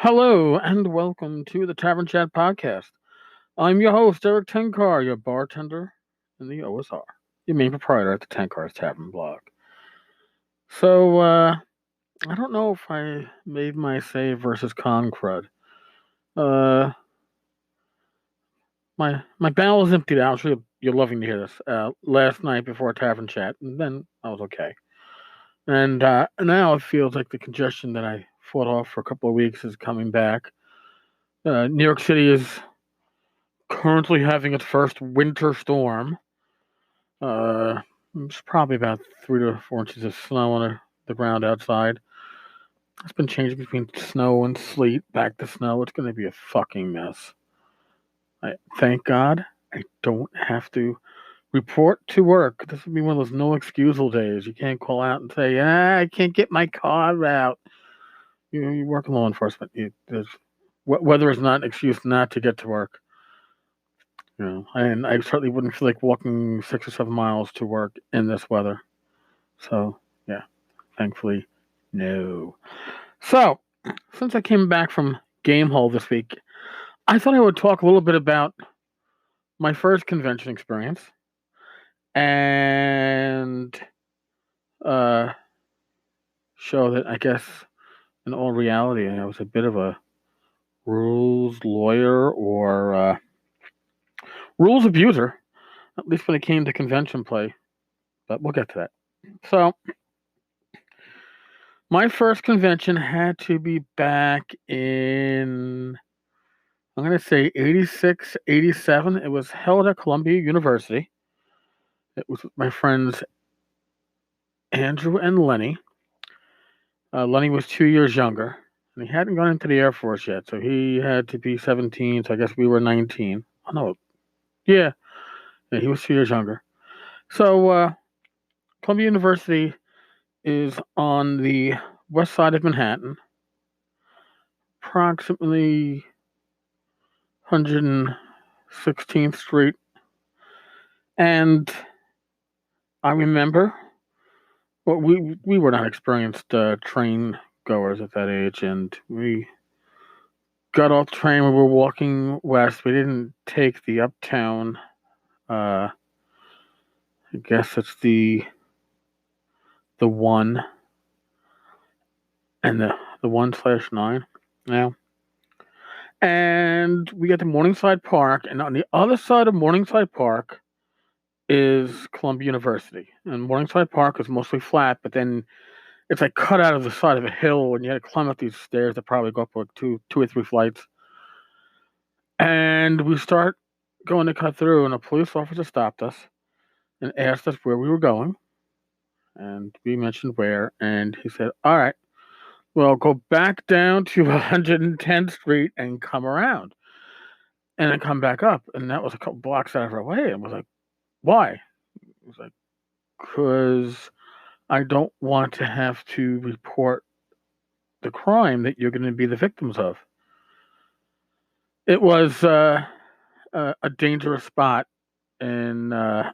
Hello and welcome to the Tavern Chat Podcast. I'm your host, Eric Tenkar, your bartender in the OSR, your main proprietor at the Tenkar's Tavern blog. So, I don't know if I made my save versus Con Crud. Uh, my barrel is emptied out. So you're loving to hear this. Last night before Tavern Chat, and then I was okay. And now it feels like the congestion that I fought off for a couple of weeks is coming back. New York City is currently having its first winter storm. It's probably about 3 to 4 inches of snow on the ground outside. It's been changing between snow and sleet, back to snow. It's going to be a fucking mess. Thank God I don't have to report to work. This would be one of those no excusal days. You can't call out and say, I can't get my car out. You work in law enforcement. Weather is not an excuse not to get to work. And I certainly wouldn't feel like walking 6 or 7 miles to work in this weather. So, yeah, thankfully, no. So, since I came back from Game Hall this week, I thought I would talk a little bit about my first convention experience and show that I guess in all reality I was a bit of a rules lawyer or rules abuser, at least when it came to convention play. But we'll get to that. So, my first convention had to be back in, I'm going to say 86, 87. It was held at Columbia University. It was with my friends Andrew and Lenny. Lenny was 2 years younger, and he hadn't gone into the Air Force yet, so he had to be 17, so I guess we were 19. Oh, no. Yeah, he was 2 years younger. So, Columbia University is on the west side of Manhattan, approximately 116th Street. And I remember, well, we were not experienced train goers at that age, and we got off the train. We were walking west. We didn't take the uptown. I guess it's the 1 and the 1/9 now. And we get to Morningside Park, and on the other side of Morningside Park is Columbia University. And Morningside Park is mostly flat, but then it's like cut out of the side of a hill, and you had to climb up these stairs that probably go up like two or three flights. And we start going to cut through, and a police officer stopped us and asked us where we were going. And we mentioned where, and he said, all right, well, go back down to 110th Street and come around. And then come back up. And that was a couple blocks out of our way. And I was like, why? It was like, because I don't want to have to report the crime that you're going to be the victims of. It was a dangerous spot in, actually,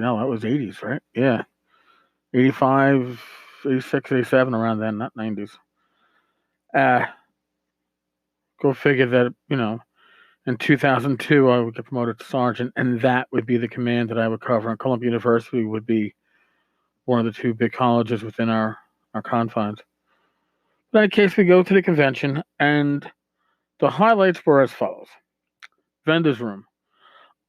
no, that was 80s, right? Yeah. 85, 86, 87, around then, not 90s. Go figure that, in 2002, I would get promoted to sergeant, and that would be the command that I would cover. And Columbia University would be one of the two big colleges within our confines. In that case, we go to the convention, and the highlights were as follows. Vendor's room.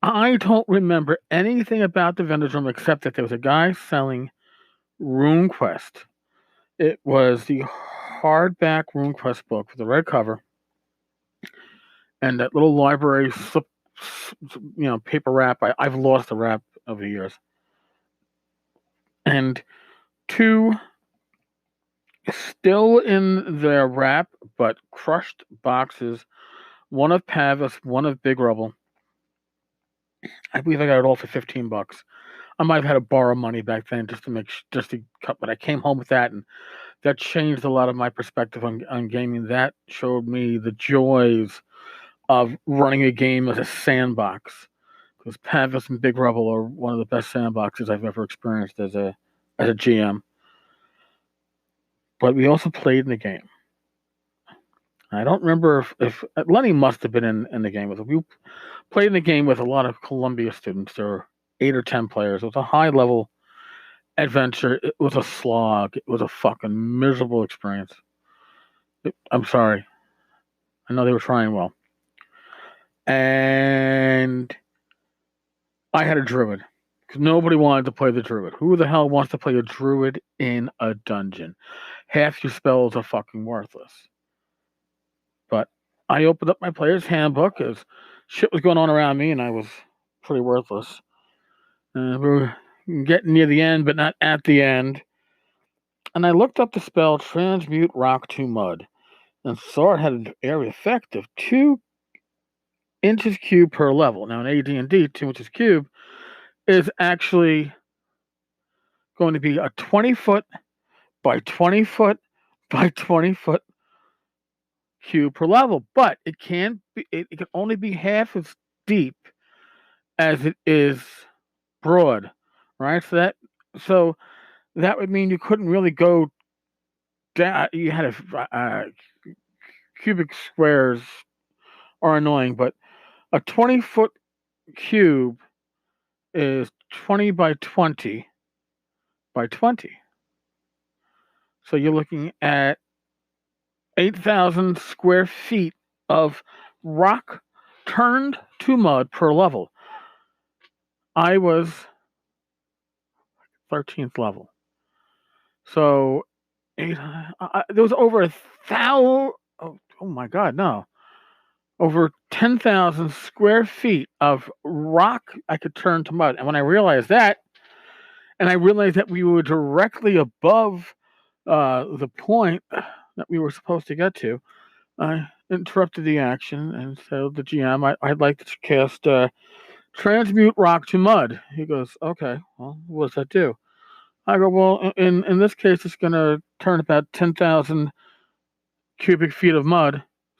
I don't remember anything about the vendor's room except that there was a guy selling RuneQuest. It was the hardback RuneQuest book with the red cover and that little library slip, paper wrap. I've lost the wrap over the years. And two still in their wrap but crushed boxes, one of Pavis, one of Big Rubble. I believe I got it all for $15. I might have had to borrow money back then just to cut, but I came home with that, and that changed a lot of my perspective on gaming. That showed me the joys of running a game as a sandbox, because Pavis and Big Rubble are one of the best sandboxes I've ever experienced as a GM. But we also played in the game. I don't remember if Lenny must have been in the game with us. We played in the game with a lot of Columbia students. There were 8 or 10 players. It was a high level adventure. It was a slog. It was a fucking miserable experience. I'm sorry. I know they were trying well. And I had a druid because nobody wanted to play the druid. Who the hell wants to play a druid in a dungeon? Half your spells are fucking worthless. But I opened up my player's handbook as shit was going on around me, and I was pretty worthless. We were getting near the end, but not at the end. And I looked up the spell Transmute Rock to Mud and saw it had an area effect of 2 inches cubed per level. Now in AD&D, 2 inches cubed is actually going to be a 20-foot by 20-foot by 20-foot cube per level, but it can only be half as deep as it is broad, right? So that would mean you couldn't really go down. You had cubic squares are annoying, but a 20-foot cube is 20 by 20 by 20. So you're looking at 8,000 square feet of rock turned to mud per level. I was 13th level. So there was over 1,000. Oh my God, no. Over 10,000 square feet of rock I could turn to mud. And when I realized that, and I realized that we were directly above the point that we were supposed to get to, I interrupted the action and told the GM, I'd like to cast Transmute Rock to Mud. He goes, okay, well, what does that do? I go, well, in this case, it's going to turn about 10,000 cubic feet of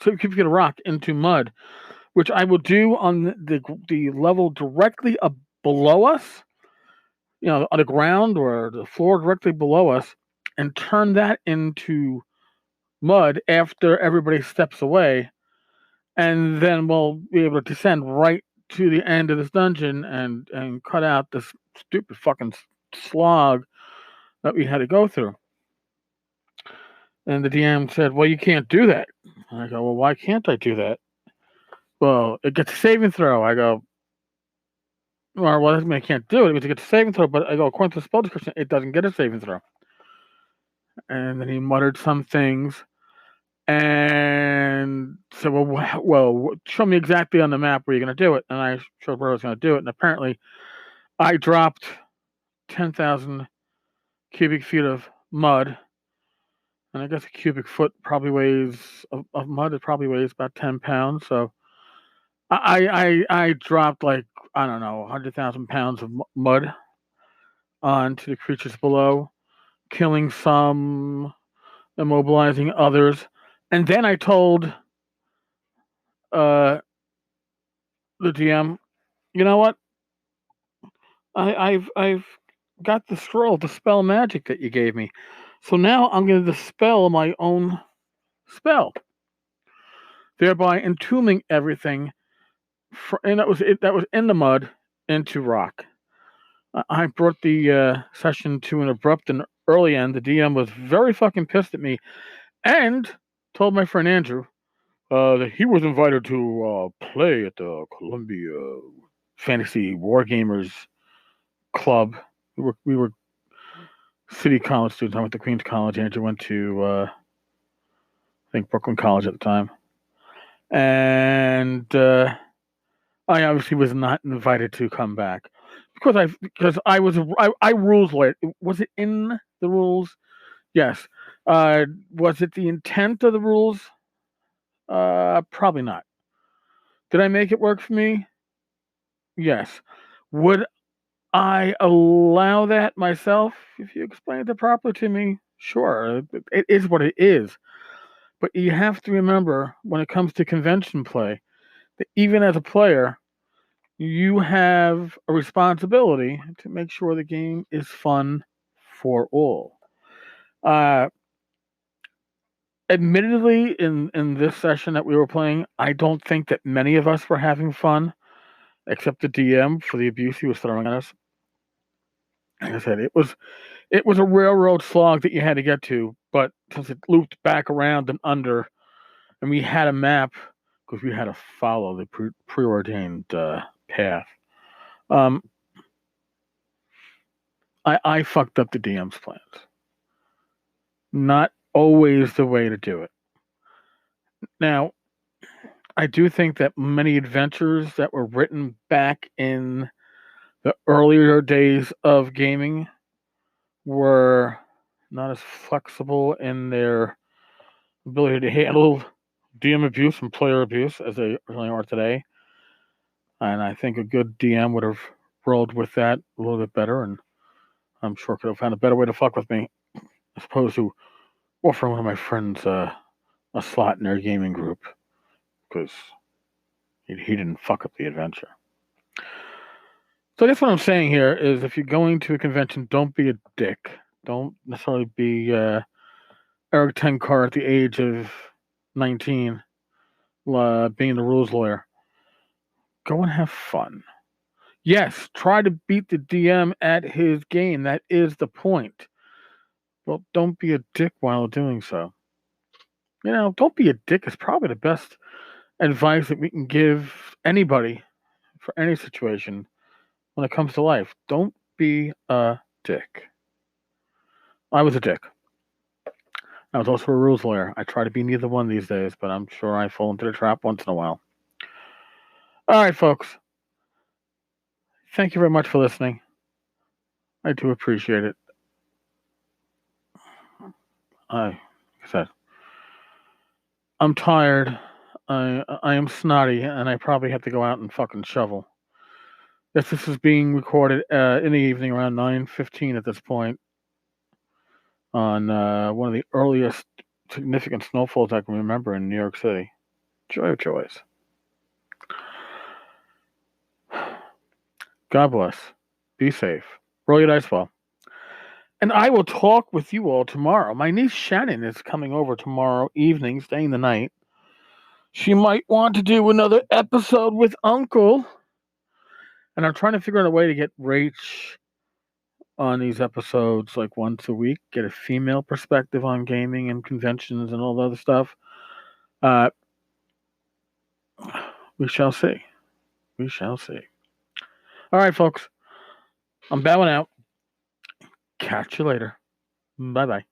cubic feet of rock into mud, which I will do on the level directly below us, on the ground or the floor directly below us, and turn that into mud after everybody steps away. And then we'll be able to descend right to the end of this dungeon and cut out this stupid fucking slog that we had to go through. And the DM said, well, you can't do that. And I go, well, why can't I do that? Well, it gets a saving throw. I go, well, that doesn't mean I can't do it. It means it gets a saving throw. But I go, according to the spell description, it doesn't get a saving throw. And then he muttered some things and said, well, show me exactly on the map where you're going to do it. And I showed where I was going to do it. And apparently I dropped 10,000 cubic feet of mud. And I guess a cubic foot probably of mud, it probably weighs about 10 pounds. So I dropped like, I don't know, 100,000 pounds of mud onto the creatures below, killing some, immobilizing others. And then I told the DM, you know what? I've got the scroll, the spell magic that you gave me. So now I'm going to dispel my own spell, thereby entombing everything, and that was in the mud, into rock. I brought the session to an abrupt and early end. The DM was very fucking pissed at me, and told my friend Andrew that he was invited to play at the Columbia Fantasy Wargamers Club. We were city college students. I went to Queens College. Andrew went to I think Brooklyn College at the time, and I obviously was not invited to come back because I rules lawyer. Was it in the rules? Yes. Was it the intent of the rules? Probably not. Did I make it work for me? Yes. Would I allow that myself if you explained it properly to me? Sure. It is what it is. But you have to remember when it comes to convention play that even as a player, you have a responsibility to make sure the game is fun for all. Admittedly, in this session that we were playing, I don't think that many of us were having fun, except the DM for the abuse he was throwing at us. Like I said, it was a railroad slog that you had to get to, but since it looped back around and under, and we had a map because we had to follow the preordained path. I fucked up the DM's plans. Not always the way to do it. Now, I do think that many adventures that were written back in the earlier days of gaming were not as flexible in their ability to handle DM abuse and player abuse as they really are today. And I think a good DM would have rolled with that a little bit better, and I'm sure could have found a better way to fuck with me as opposed to offering one of my friends a slot in their gaming group because he didn't fuck up the adventure. So I guess what I'm saying here is if you're going to a convention, don't be a dick. Don't necessarily be Eric Tenkar at the age of 19, being the rules lawyer. Go and have fun. Yes, try to beat the DM at his game. That is the point. Well, don't be a dick while doing so. Don't be a dick is probably the best advice that we can give anybody for any situation when it comes to life. Don't be a dick. I was a dick. I was also a rules lawyer. I try to be neither one these days, but I'm sure I fall into the trap once in a while. All right, folks. Thank you very much for listening. I do appreciate it. Like I said, I'm tired. I am snotty, and I probably have to go out and fucking shovel. This is being recorded in the evening around 9:15 at this point on one of the earliest significant snowfalls I can remember in New York City. Joy of joys. God bless. Be safe. Roll your dice well. And I will talk with you all tomorrow. My niece Shannon is coming over tomorrow evening, staying the night. She might want to do another episode with Uncle. And I'm trying to figure out a way to get Rach on these episodes like once a week, get a female perspective on gaming and conventions and all the other stuff. We shall see. We shall see. All right, folks. I'm bowing out. Catch you later. Bye-bye.